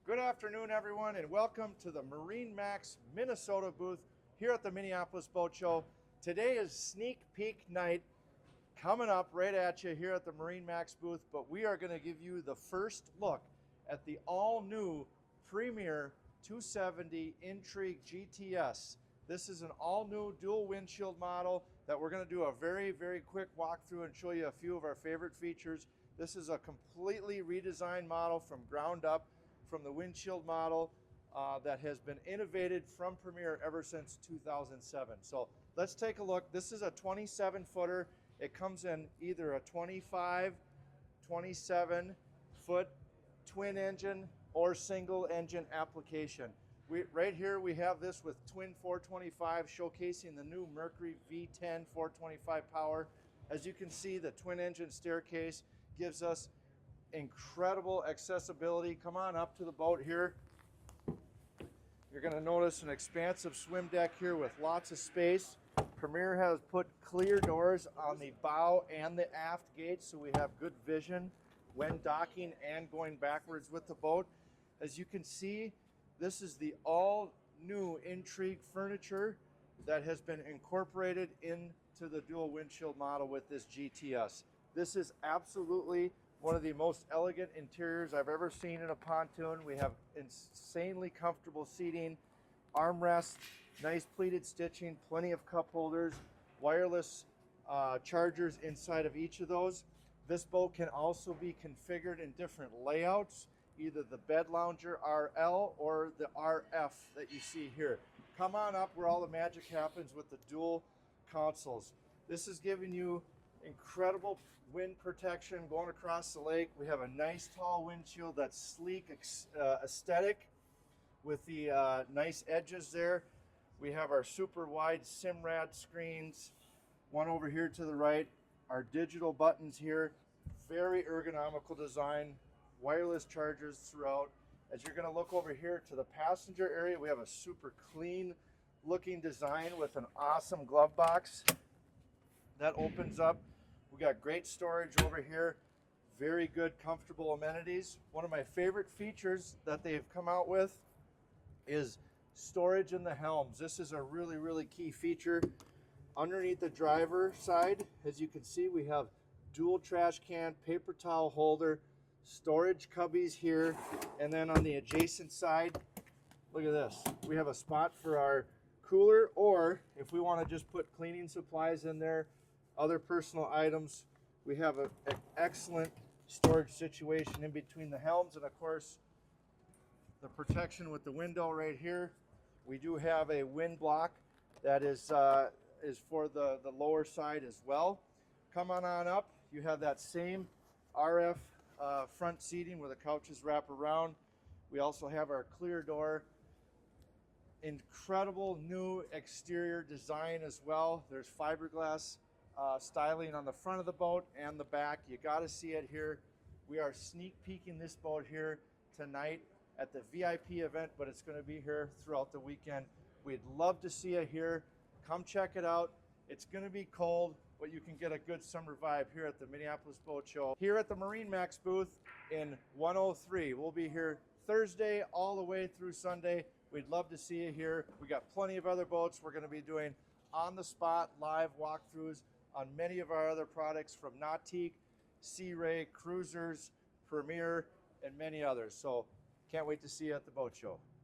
Good afternoon, everyone, and welcome to the MarineMax Minnesota booth here at the Minneapolis Boat Show. Today is sneak peek night coming up right at you here at the MarineMax booth, but we are going to give you the first look at the all-new Premier 270 Intrigue GTS. This is an all-new dual windshield model that we're going to do a very quick walkthrough and show you a few of our favorite features. This is a completely redesigned model from ground up, from the windshield model that has been innovated from Premier ever since 2007. So let's take a look. This is a 27 footer. It comes in either a 25, 27 foot twin engine or single engine application. Right here we have this with twin 425 showcasing the new Mercury V10 425 power. As you can see, the twin engine staircase gives us incredible accessibility. Come on up to the boat here. You're going to notice an expansive swim deck here with lots of space. Premier has put clear doors on the bow and the aft gates, so we have good vision when docking and going backwards with the boat. As you can see, this is the all new Intrigue furniture that has been incorporated into the dual windshield model with this GTS. This is absolutely one of the most elegant interiors I've ever seen in a pontoon. We have insanely comfortable seating, armrests, nice pleated stitching, plenty of cup holders, wireless chargers inside of each of those. This boat can also be configured in different layouts, either the bed lounger RL or the RF that you see here. Come on up where all the magic happens with the dual consoles. This is giving you incredible wind protection going across the lake. We have a nice tall windshield that's sleek, aesthetic with the nice edges there. We have our super wide Simrad screens, one over here to the right, our digital buttons here, very ergonomical design, wireless chargers throughout. As you're going to look over here to the passenger area, we have a super clean looking design with an awesome glove box that opens up. We got great storage over here, very good, comfortable amenities. One of my favorite features that they've come out with is storage in the helms. This is a really key feature. Underneath the driver side, as you can see, we have dual trash can, paper towel holder, storage cubbies here, and then on the adjacent side, look at this. We have a spot for our cooler, or if we want to just put cleaning supplies in there, other personal items. We have an excellent storage situation in between the helms, and of course the protection with the window right here. We do have a wind block that is for the lower side as well. Come on up. You have that same RF front seating where the couches wrap around. We also have our clear door. Incredible new exterior design as well. There's fiberglass styling on the front of the boat and the back. You got to see it here. We are sneak peeking this boat here tonight at the VIP event, but it's going to be here throughout the weekend. We'd love to see you here. Come check it out. It's going to be cold, but you can get a good summer vibe here at the Minneapolis Boat Show. Here at the MarineMax booth in 103. We'll be here Thursday all the way through Sunday. We'd love to see you here. We got plenty of other boats. We're going to be doing on-the-spot live walkthroughs on many of our other products from Nautique, Sea Ray, Cruisers, Premier, and many others. So can't wait to see you at the boat show.